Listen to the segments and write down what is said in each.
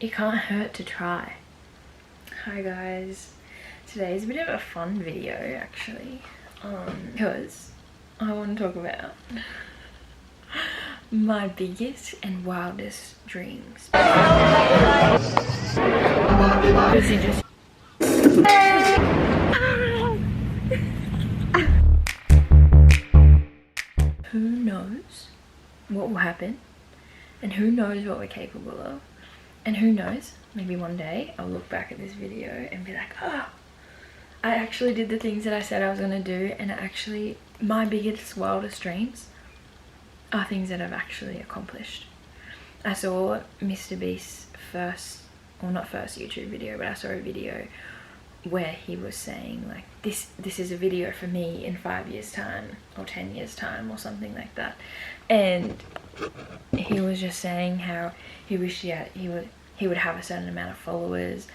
It can't hurt to try. Hi guys, today's a bit of a fun video actually, because I want to talk about my biggest and wildest dreams. Who knows what will happen, and who knows what we're capable of, and who knows, maybe one day I'll look back at this video and be like, oh, I actually did the things that I said I was gonna do, and actually my biggest wildest dreams are things that I've actually accomplished. I saw Mr. Beast's first, well, not first YouTube video, but I saw a video where he was saying like, this is a video for me in 5 years time or 10 years time or something like that, and he was just saying how he wished he would have a certain amount of followers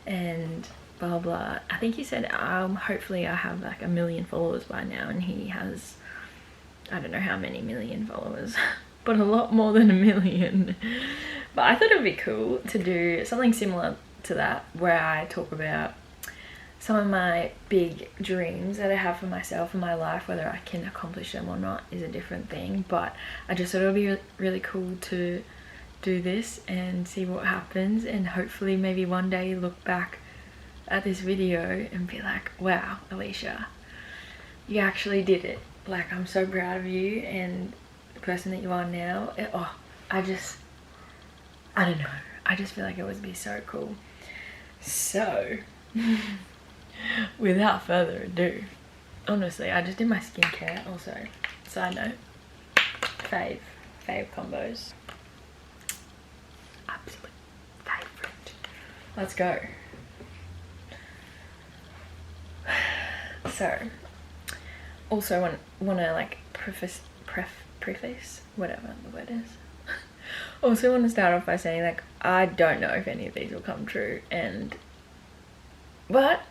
and blah blah blah. I think he said hopefully I have like 1 million followers by now, and he has, I don't know how many million followers but a lot more than 1 million. But I thought it would be cool to do something similar to that, where I talk about some of my big dreams that I have for myself in my life. Whether I can accomplish them or not is a different thing, but I just thought it would be really cool to do this and see what happens, and hopefully maybe one day look back at this video and be like, wow, Alicia, you actually did it. Like, I'm so proud of you and the person that you are now. I don't know, I just feel like it would be so cool. So without further ado, honestly, I just did my skincare also. Side note, fave combos, absolute favorite. Let's go. So also want to like preface whatever the word is. Also want to start off by saying, like, I don't know if any of these will come true, but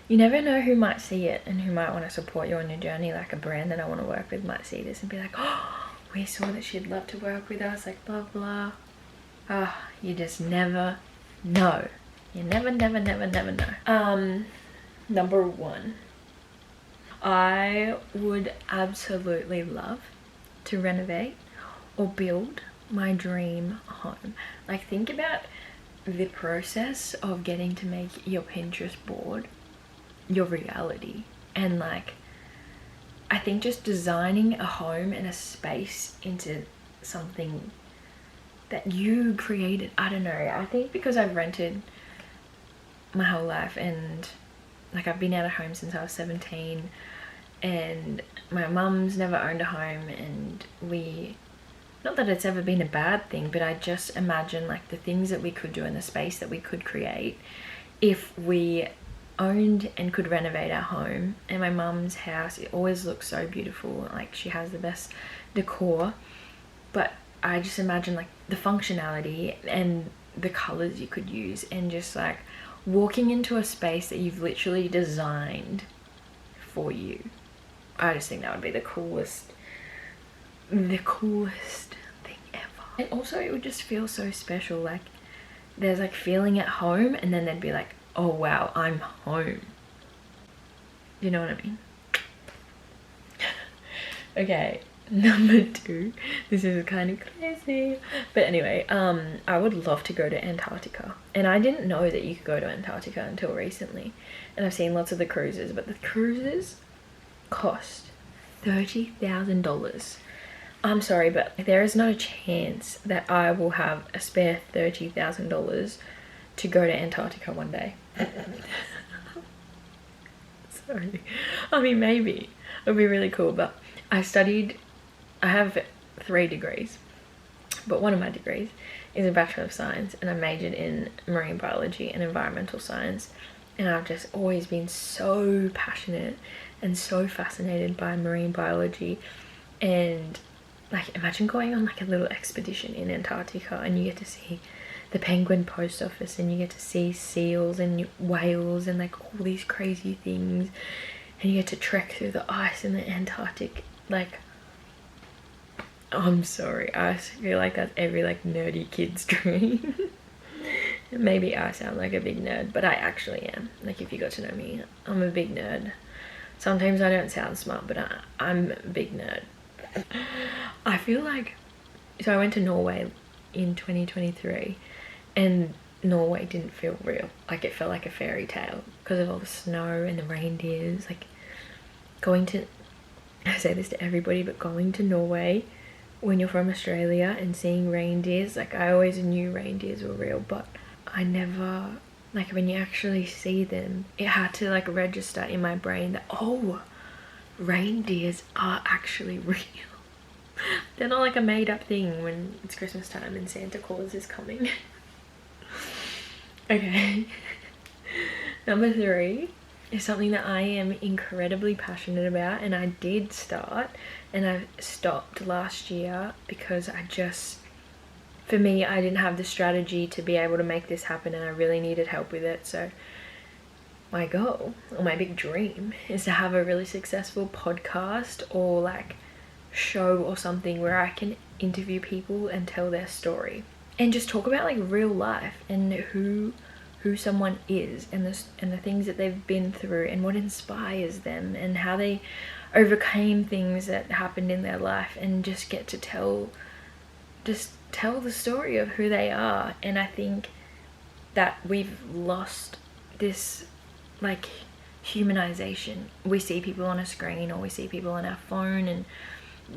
you never know who might see it and who might want to support you on your journey. Like, a brand that I want to work with might see this and be like, oh, we saw that she'd love to work with us, like blah blah. You just never know. You never know. Number one, I would absolutely love to renovate or build my dream home. Like, think about the process of getting to make your Pinterest board your reality, and like, I think just designing a home and a space into something that you created. I don't know, I think because I've rented my whole life, and like, I've been out of home since I was 17, and my mum's never owned a home, and not that it's ever been a bad thing, but I just imagine like the things that we could do in the space that we could create if we owned and could renovate our home. And my mum's house, it always looks so beautiful, like she has the best decor, but I just imagine like the functionality and the colors you could use, and just like walking into a space that you've literally designed for you. I just think that would be the coolest thing ever. And also it would just feel so special, like there's like feeling at home, and then they'd be like, oh wow, I'm home. You know what I mean? Okay, number two, this is kind of crazy, but anyway, I would love to go to Antarctica, and I didn't know that you could go to Antarctica until recently, and I've seen lots of the cruises, but the cruises cost $30,000. I'm sorry, but there is not a chance that I will have a spare $30,000 to go to Antarctica one day. Sorry, I mean, maybe it would be really cool, but I have 3 degrees, but one of my degrees is a Bachelor of Science, and I majored in marine biology and environmental science, and I've just always been so passionate and so fascinated by marine biology. And like, imagine going on like a little expedition in Antarctica, and you get to see the penguin post office, and you get to see seals and whales and like all these crazy things, and you get to trek through the ice in the Antarctic. Like, I'm sorry, I feel like that's every like nerdy kid's dream. Maybe I sound like a big nerd, but I actually am. Like, if you got to know me, I'm a big nerd. Sometimes I don't sound smart, but I'm a big nerd. I feel like, so I went to Norway in 2023 and Norway didn't feel real. Like, it felt like a fairy tale because of all the snow and the reindeers. Like, going to, I say this to everybody, but going to Norway when you're from Australia and seeing reindeers, like, I always knew reindeers were real, but I never, like, when you actually see them, it had to like register in my brain that, oh, reindeers are actually real. They're not like a made up thing when it's Christmas time and Santa Claus is coming. Okay. Number 3 is something that I am incredibly passionate about, and I did start and I stopped last year because for me, I didn't have the strategy to be able to make this happen, and I really needed help with it. So my goal, or my big dream, is to have a really successful podcast or like show or something where I can interview people and tell their story and just talk about like real life and who someone is and the things that they've been through and what inspires them and how they overcame things that happened in their life, and just get to tell the story of who they are. And I think that we've lost this like humanization. We see people on a screen or we see people on our phone and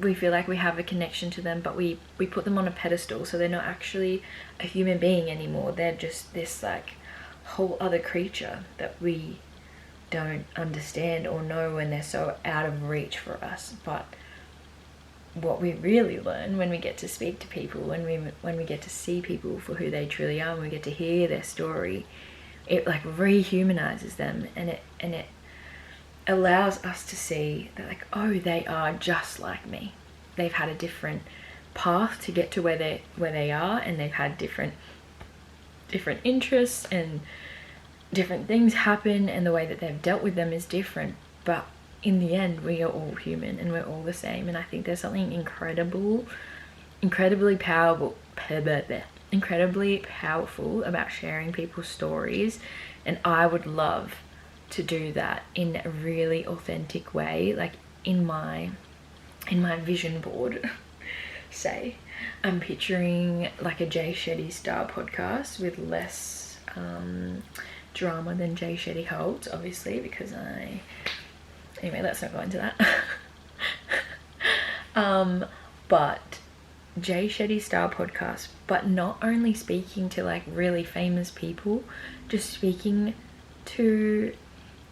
we feel like we have a connection to them, but we put them on a pedestal, so they're not actually a human being anymore. They're just this like whole other creature that we don't understand or know, and they're so out of reach for us. But what we really learn when we get to speak to people, when we get to see people for who they truly are, and we get to hear their story, it like rehumanizes them, and it allows us to see that like, oh, they are just like me. They've had a different path to get to where they are, and they've had different interests and different things happen, and the way that they've dealt with them is different, but in the end we are all human and we're all the same. And I think there's something incredibly powerful about sharing people's stories, and I would love to do that in a really authentic way. Like in my vision board say, I'm picturing like a Jay Shetty style podcast with less drama than Jay Shetty holds, obviously, because anyway, let's not go into that. But Jay Shetty style podcast, but not only speaking to like really famous people, just speaking to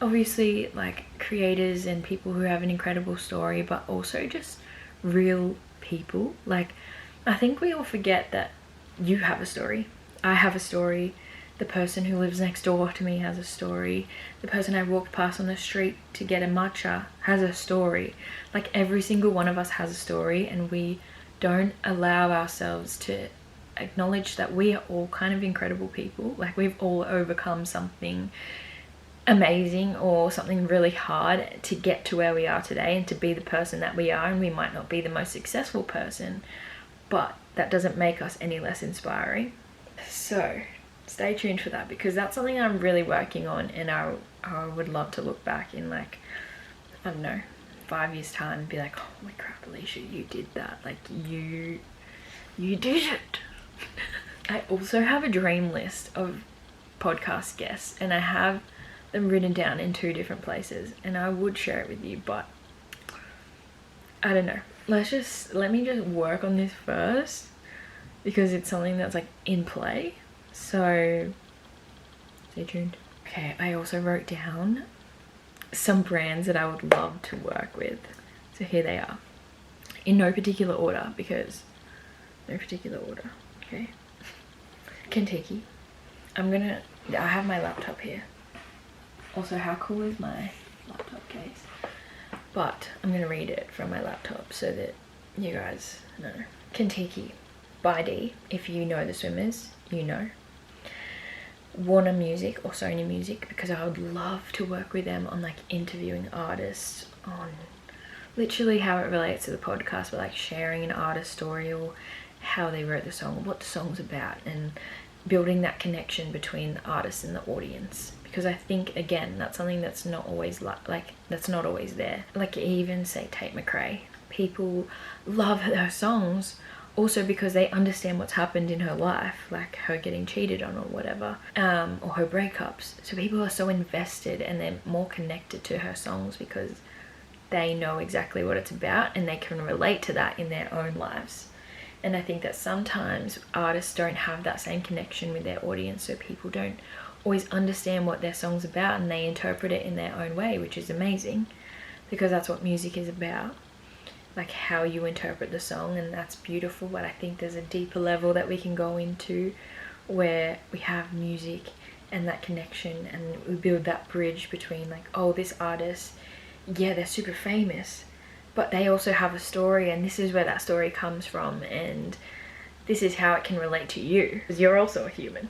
obviously like creators and people who have an incredible story, but also just real people. Like, I think we all forget that you have a story, I have a story, the person who lives next door to me has a story, the person I walked past on the street to get a matcha has a story. Like, every single one of us has a story, and we don't allow ourselves to acknowledge that we are all kind of incredible people. Like, we've all overcome something amazing or something really hard to get to where we are today and to be the person that we are. And we might not be the most successful person, but that doesn't make us any less inspiring. So stay tuned for that, because that's something I'm really working on, and I would love to look back in like, I don't know, 5 years time and be like, holy crap, Alicia, you did that. Like, you did it. I also have a dream list of podcast guests, and I have them written down in 2 different places, and I would share it with you, but I don't know. Let me just work on this first, because it's something that's like in play. So stay tuned. Okay, I also wrote down some brands that I would love to work with. So here they are, in no particular order, because no particular order. Okay. Kentucky. I have my laptop here. Also, how cool is my laptop case? But I'm gonna read it from my laptop so that you guys know. Kentucky by D. If you know the swimmers, you know. Warner Music or Sony Music, because I would love to work with them on like interviewing artists on literally how it relates to the podcast, but like sharing an artist story or how they wrote the song, what the song's about, and building that connection between the artist and the audience, because I think, again, that's something that's not always that's not always there. Like, even say Tate McRae, people love her songs also because they understand what's happened in her life, like her getting cheated on or whatever, or her breakups. So people are so invested and they're more connected to her songs because they know exactly what it's about and they can relate to that in their own lives. And I think that sometimes artists don't have that same connection with their audience, so people don't always understand what their song's about and they interpret it in their own way, which is amazing because that's what music is about, like how you interpret the song, and that's beautiful. But I think there's a deeper level that we can go into where we have music and that connection, and we build that bridge between, like, oh, this artist, yeah, they're super famous, but they also have a story, and this is where that story comes from, and this is how it can relate to you because you're also a human.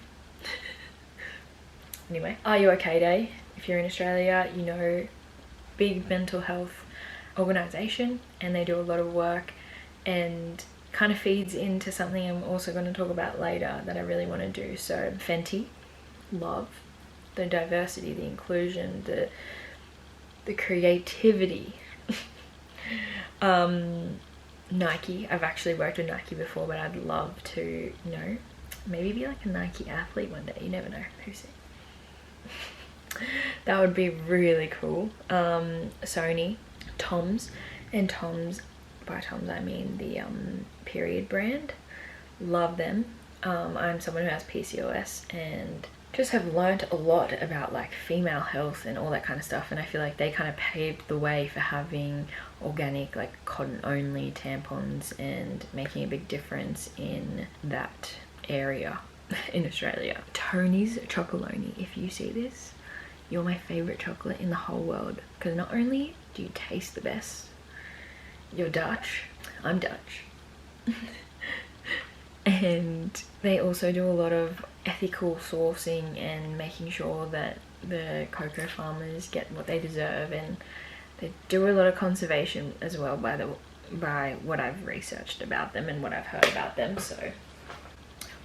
Anyway, Are You OK Day, if you're in Australia, you know, big mental health organisation, and they do a lot of work and kind of feeds into something I'm also going to talk about later that I really want to do. So Fenty, love the diversity, the inclusion, the creativity. Nike, I've actually worked with Nike before, but I'd love to, you know, maybe be like a Nike athlete one day. You never know, who's it? That would be really cool. Sony, Tom's, and Tom's, by Tom's I mean the period brand. Love them. I'm someone who has PCOS and just have learned a lot about like female health and all that kind of stuff, and I feel like they kind of paved the way for having organic, like cotton only tampons and making a big difference in that area in Australia. Tony's Chocolonely, if you see this, you're my favorite chocolate in the whole world, because not only do you taste the best, you're Dutch, I'm Dutch. And they also do a lot of ethical sourcing and making sure that the cocoa farmers get what they deserve, and they do a lot of conservation as well by what I've researched about them and what I've heard about them. So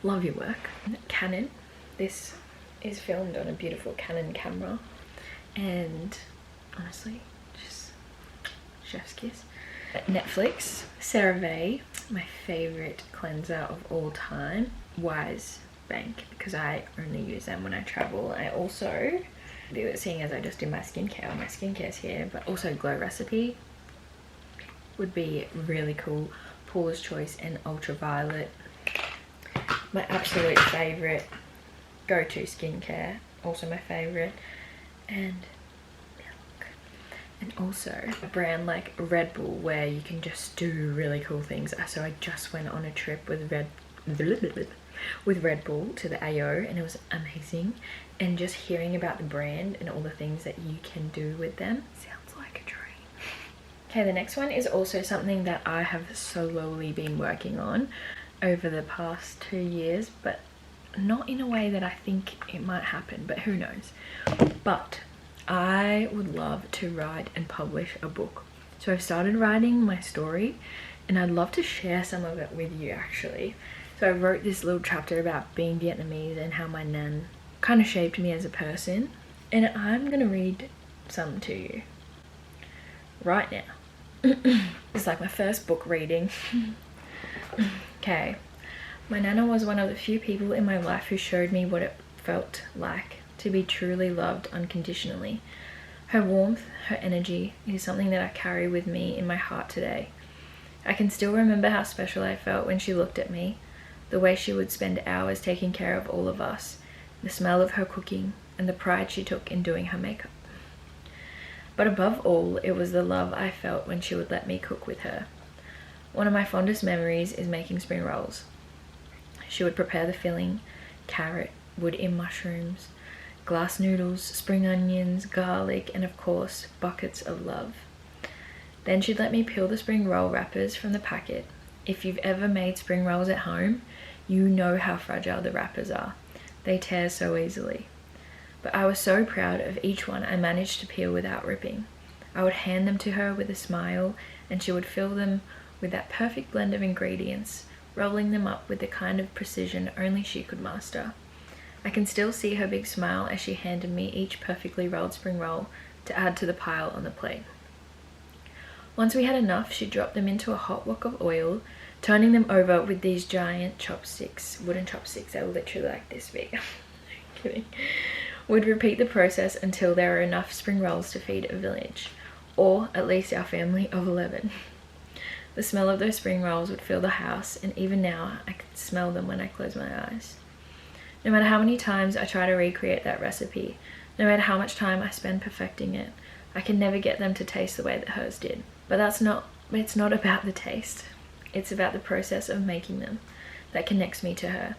love your work. Canon, this is filmed on a beautiful Canon camera, and honestly, just chef's kiss. Netflix, CeraVe, my favorite cleanser of all time, Wise Bank, because I only use them when I travel. I also, seeing as I just do my skincare's here, but also Glow Recipe would be really cool. Paula's Choice and Ultraviolet, my absolute favorite go-to skincare, also my favorite. And milk, and also a brand like Red Bull where you can just do really cool things. So I just went on a trip with Red Bull to the AO, and it was amazing, and just hearing about the brand and all the things that you can do with them sounds like a dream. Okay, the next one is also something that I have slowly been working on over the past 2 years, but not in a way that I think it might happen, but who knows. But I would love to write and publish a book. So I've started writing my story, and I'd love to share some of it with you actually. So I wrote this little chapter about being Vietnamese and how my nan kind of shaped me as a person, and I'm gonna read some to you right now. It's like my first book reading. Okay. My nana was one of the few people in my life who showed me what it felt like to be truly loved unconditionally. Her warmth, her energy is something that I carry with me in my heart today. I can still remember how special I felt when she looked at me, the way she would spend hours taking care of all of us, the smell of her cooking, and the pride she took in doing her makeup. But above all, it was the love I felt when she would let me cook with her. One of my fondest memories is making spring rolls. She would prepare the filling, carrot, wood-in mushrooms, glass noodles, spring onions, garlic, and of course, buckets of love. Then she'd let me peel the spring roll wrappers from the packet. If you've ever made spring rolls at home, you know how fragile the wrappers are. They tear so easily. But I was so proud of each one I managed to peel without ripping. I would hand them to her with a smile, and she would fill them with that perfect blend of ingredients, rolling them up with the kind of precision only she could master. I can still see her big smile as she handed me each perfectly rolled spring roll to add to the pile on the plate. Once we had enough, she dropped them into a hot wok of oil, turning them over with these giant chopsticks, wooden chopsticks. They were literally like this big. Kidding. Would repeat the process until there were enough spring rolls to feed a village, or at least our family of 11. The smell of those spring rolls would fill the house, and even now I could smell them when I close my eyes. No matter how many times I try to recreate that recipe, no matter how much time I spend perfecting it, I can never get them to taste the way that hers did. But it's not about the taste. It's about the process of making them that connects me to her.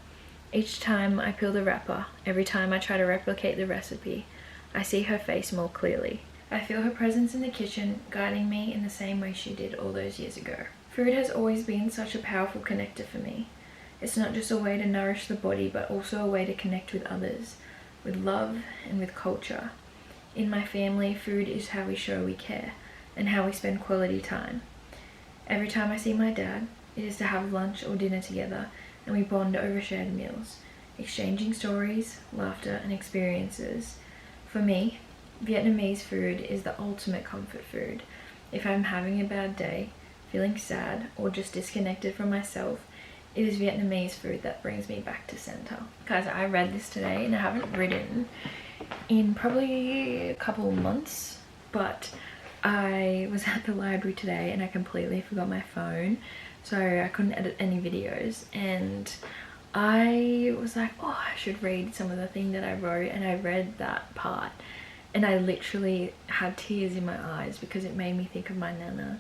Each time I peel the wrapper, every time I try to replicate the recipe, I see her face more clearly. I feel her presence in the kitchen guiding me in the same way she did all those years ago. Food has always been such a powerful connector for me. It's not just a way to nourish the body, but also a way to connect with others, with love and with culture. In my family, food is how we show we care and how we spend quality time. Every time I see my dad, it is to have lunch or dinner together, and we bond over shared meals, exchanging stories, laughter and experiences. For me, Vietnamese food is the ultimate comfort food. If I'm having a bad day, feeling sad, or just disconnected from myself, it is Vietnamese food that brings me back to center. Guys, I read this today and I haven't written in probably a couple of months, but I was at the library today and I completely forgot my phone, so I couldn't edit any videos, and I was like, oh, I should read some of the thing that I wrote, and I read that part and I literally had tears in my eyes because it made me think of my Nana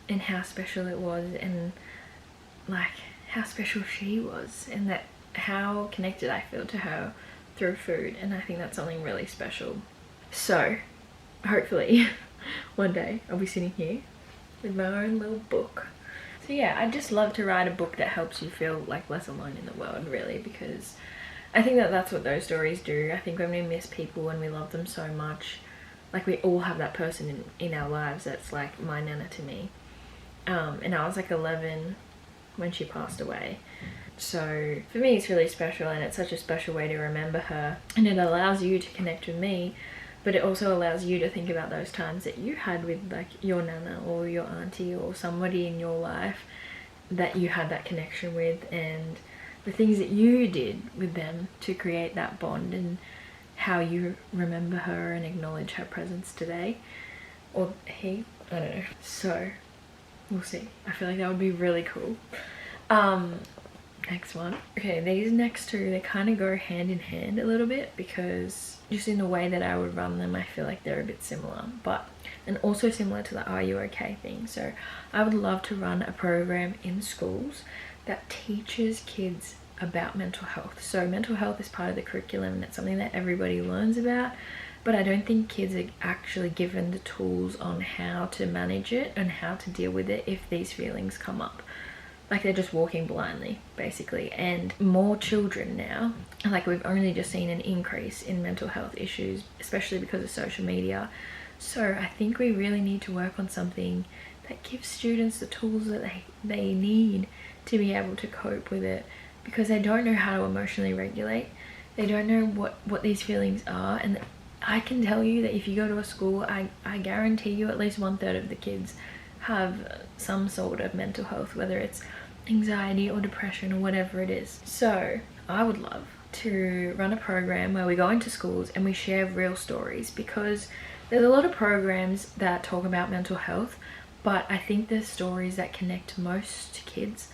and how special it was, and like how special she was, and that how connected I feel to her through food. And I think that's something really special. So hopefully one day I'll be sitting here with my own little book. So yeah, I'd just love to write a book that helps you feel like less alone in the world, really, because I think that that's what those stories do. I think when we miss people and we love them so much, like we all have that person in our lives that's like my Nana to me. And I was like 11 when she passed away. So for me it's really special, and it's such a special way to remember her, and it allows you to connect with me, but it also allows you to think about those times that you had with like your Nana or your auntie or somebody in your life that you had that connection with, and the things that you did with them to create that bond, and how you remember her and acknowledge her presence today, or he, I don't know. So we'll see. I feel like that would be really cool. Next one. Okay, these next two, they kind of go hand in hand a little bit, because just in the way that I would run them, I feel like they're a bit similar, but and also similar to the Are You Okay thing. So I would love to run a program in schools that teaches kids about mental health. So mental health is part of the curriculum, and it's something that everybody learns about, but I don't think kids are actually given the tools on how to manage it and how to deal with it if these feelings come up. Like they're just walking blindly, basically. And more children now, like we've only just seen an increase in mental health issues, especially because of social media. So I think we really need to work on something that gives students the tools that they need to be able to cope with it, because they don't know how to emotionally regulate. They don't know what these feelings are. And I can tell you that if you go to a school, I guarantee you at least 1/3 of the kids have some sort of mental health, whether it's anxiety or depression or whatever it is. So I would love to run a program where we go into schools and we share real stories, because there's a lot of programs that talk about mental health, but I think the stories that connect most to kids,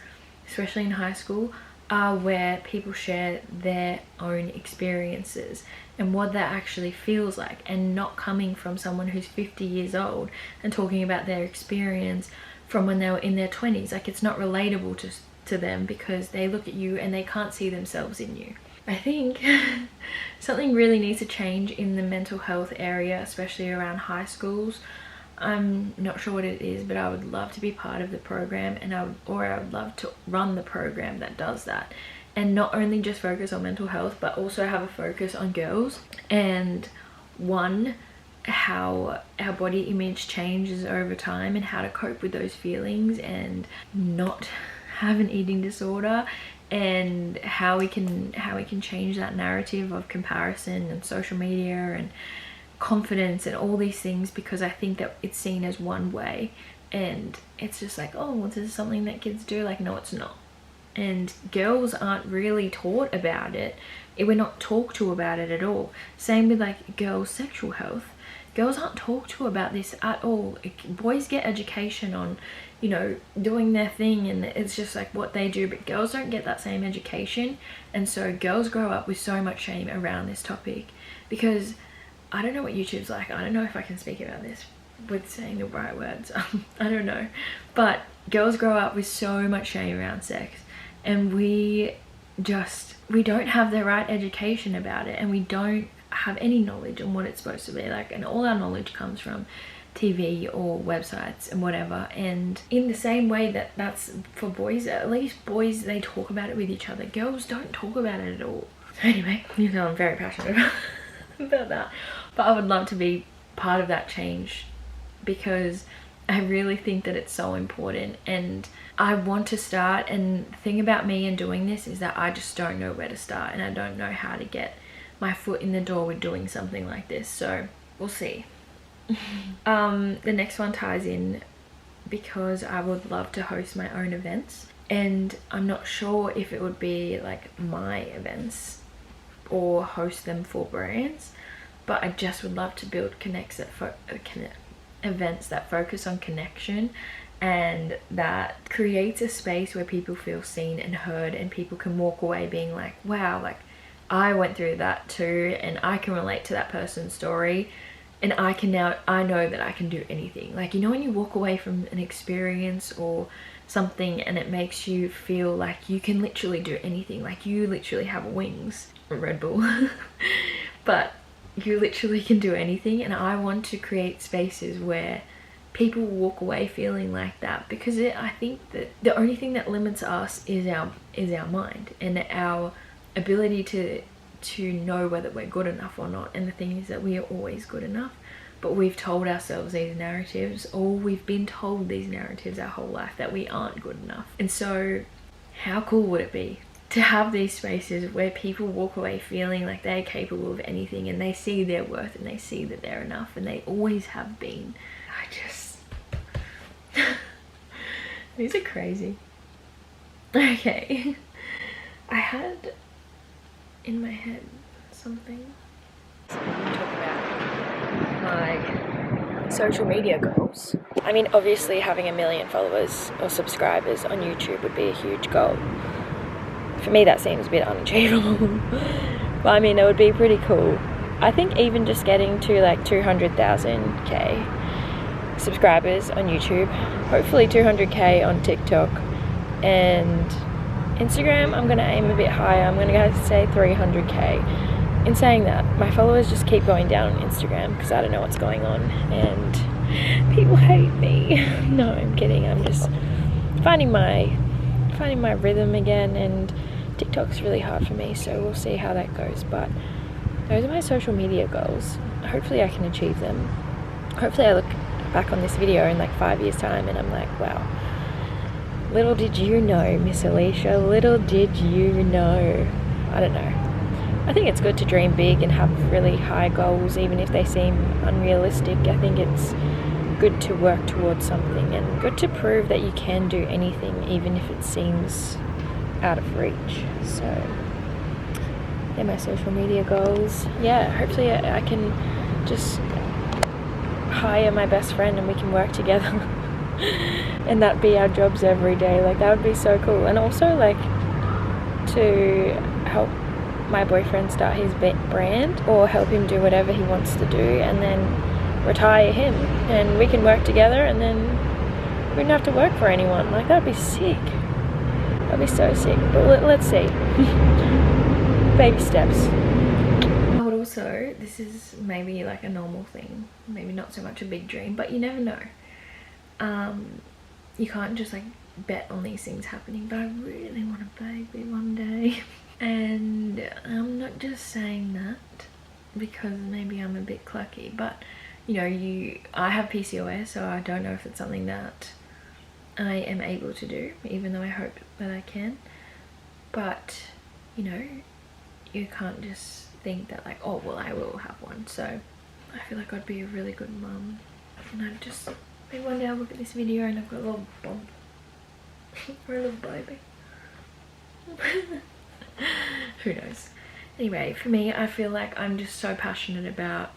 especially in high school, are where people share their own experiences and what that actually feels like, and not coming from someone who's 50 years old and talking about their experience from when they were in their 20s. Like it's not relatable to them, because they look at you and they can't see themselves in you. I think something really needs to change in the mental health area, especially around high schools. I'm not sure what it is, but I would love to be part of the program, and I would love to run the program that does that, and not only just focus on mental health, but also have a focus on girls, and how our body image changes over time and how to cope with those feelings, and not have an eating disorder, and how we can change that narrative of comparison and social media and confidence and all these things, because I think that it's seen as one way, and it's just like, oh, well, this is something that kids do. Like, no, it's not. And girls aren't really taught about it. We're not talked to about it at all. Same with like girls' sexual health. Girls aren't talked to about this at all. Boys get education on, you know, doing their thing, and it's just like what they do, but girls don't get that same education. And so girls grow up with so much shame around this topic, because I don't know what YouTube's like. I don't know if I can speak about this with saying the right words. I don't know. But girls grow up with so much shame around sex, and we don't have the right education about it, and we don't have any knowledge on what it's supposed to be like, and all our knowledge comes from TV or websites and whatever. And in the same way that that's for boys, at least boys, they talk about it with each other. Girls don't talk about it at all. So anyway, you know, I'm very passionate about that, but I would love to be part of that change, because I really think that it's so important, and I want to start. And the thing about me and doing this is that I just don't know where to start, and I don't know how to get my foot in the door with doing something like this. So we'll see. The next one ties in because I would love to host my own events, and I'm not sure if it would be like my events or host them for brands, but I just would love to build events that focus on connection, and that creates a space where people feel seen and heard, and people can walk away being like, wow, like I went through that too, and I can relate to that person's story, and I know that I can do anything. Like, you know, when you walk away from an experience or something and it makes you feel like you can literally do anything, like you literally have wings, Red Bull, but you literally can do anything. And I want to create spaces where people walk away feeling like that, because I think that the only thing that limits us is our mind and our ability to know whether we're good enough or not. And the thing is that we are always good enough, but we've told ourselves these narratives, or we've been told these narratives our whole life, that we aren't good enough. And so how cool would it be to have these spaces where people walk away feeling like they're capable of anything, and they see their worth, and they see that they're enough, and they always have been. These are crazy. Okay. I had in my head something. So I'm gonna talk about like social media goals. I mean, obviously having 1 million followers or subscribers on YouTube would be a huge goal. For me, that seems a bit unachievable. But I mean, it would be pretty cool. I think even just getting to like 200,000k subscribers on YouTube, hopefully 200k on TikTok, and Instagram I'm gonna aim a bit higher. I'm gonna go to say 300k. In saying that, my followers just keep going down on Instagram because I don't know what's going on and people hate me. No, I'm kidding. I'm just finding my rhythm again, and TikTok's really hard for me, so we'll see how that goes. But those are my social media goals. Hopefully I can achieve them. Hopefully I look back on this video in like 5 years time and I'm like, wow, little did you know, Miss Alicia, little did you know. I don't know. I think it's good to dream big and have really high goals, even if they seem unrealistic. I think it's good to work towards something, and good to prove that you can do anything, even if it seems out of reach. So they're my social media goals. Yeah, hopefully I can just hire my best friend and we can work together and that be our jobs every day. Like, that would be so cool. And also like to help my boyfriend start his brand, or help him do whatever he wants to do, and then retire him, and we can work together, and then we wouldn't have to work for anyone. Like, that'd be sick. That'd be so sick. But let's see. Baby steps. I would also, this is maybe like a normal thing, maybe not so much a big dream, but you never know. You can't just like bet on these things happening, but I really want a baby one day. And I'm not just saying that because maybe I'm a bit clucky, but you know, I have PCOS, so I don't know if it's something that I am able to do, even though I hope that I can. But, you know, you can't just think that like, oh well, I will have one. So I feel like I'd be a really good mum, and I'd just, maybe one day I'll look at this video and I've got a little bump or a little baby. Who knows. Anyway, for me, I feel like I'm just so passionate about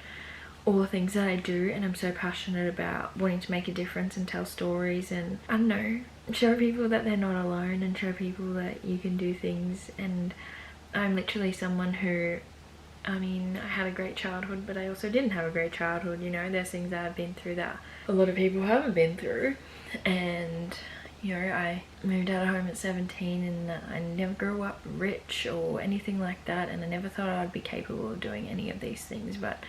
all the things that I do, and I'm so passionate about wanting to make a difference and tell stories, and I don't know, show people that they're not alone, and show people that you can do things. And I'm literally someone who, I mean, I had a great childhood, but I also didn't have a great childhood, you know. There's things that I've been through that a lot of people haven't been through. And you know, I moved out of home at 17, and I never grew up rich or anything like that, and I never thought I'd be capable of doing any of these things. But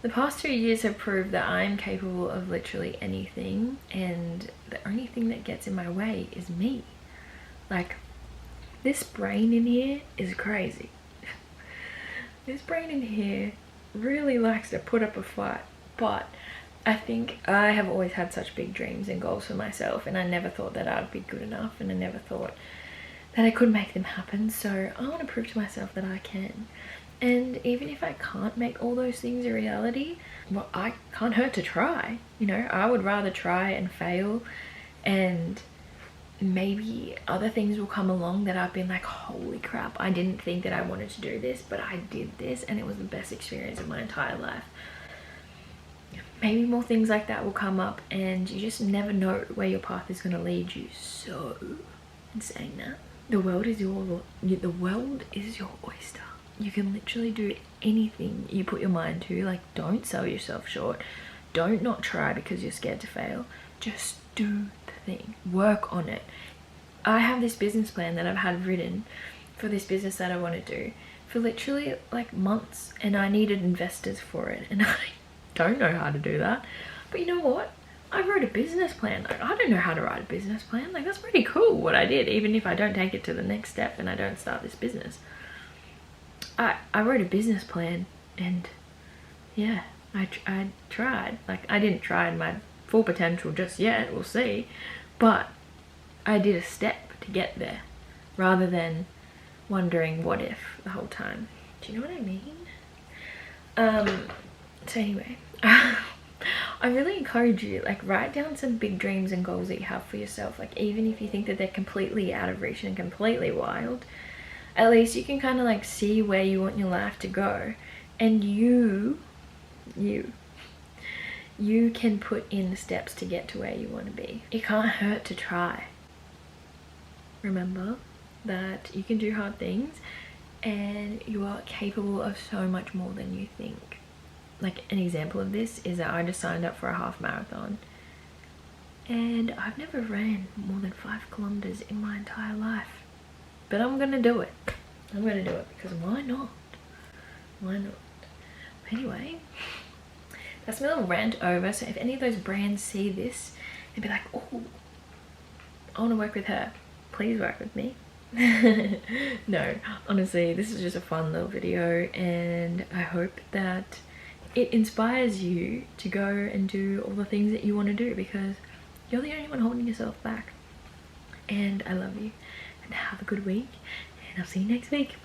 the past 2 years have proved that I'm capable of literally anything, and the only thing that gets in my way is me. Like, this brain in here is crazy. This brain in here really likes to put up a fight, but I think I have always had such big dreams and goals for myself, and I never thought that I'd be good enough, and I never thought that I could make them happen. So I want to prove to myself that I can. And even if I can't make all those things a reality, well, I can't hurt to try. You know, I would rather try and fail, and maybe other things will come along that I've been like, holy crap, I didn't think that I wanted to do this, but I did this, and it was the best experience of my entire life. Maybe more things like that will come up, and you just never know where your path is going to lead you. So, in saying that, the world is your oyster. You can literally do anything you put your mind to. Like, don't sell yourself short. Don't not try because you're scared to fail. Just do the thing. Work on it. I have this business plan that I've had written for this business that I want to do for literally like months, and I needed investors for it, and I don't know how to do that. But you know what? I wrote a business plan. Like, I don't know how to write a business plan. Like, that's pretty cool what I did, even if I don't take it to the next step and I don't start this business. I wrote a business plan, and yeah, I tried. Like, I didn't try in my full potential just yet, we'll see, but I did a step to get there rather than wondering what if the whole time. Do you know what I mean? So anyway, I really encourage you, like, write down some big dreams and goals that you have for yourself. Like, even if you think that they're completely out of reach and completely wild, at least you can kind of like see where you want your life to go, and you can put in the steps to get to where you want to be. It can't hurt to try. Remember that you can do hard things, and you are capable of so much more than you think. Like, an example of this is that I just signed up for a half marathon, and I've never ran more than 5 kilometers in my entire life, but I'm gonna do it. I'm gonna do it because why not? Why not? Anyway, that's my little rant over. So if any of those brands see this and be like, oh, I want to work with her, please work with me. No, honestly, this is just a fun little video, and I hope that it inspires you to go and do all the things that you want to do, because you're the only one holding yourself back. And I love you, and have a good week, and I'll see you next week.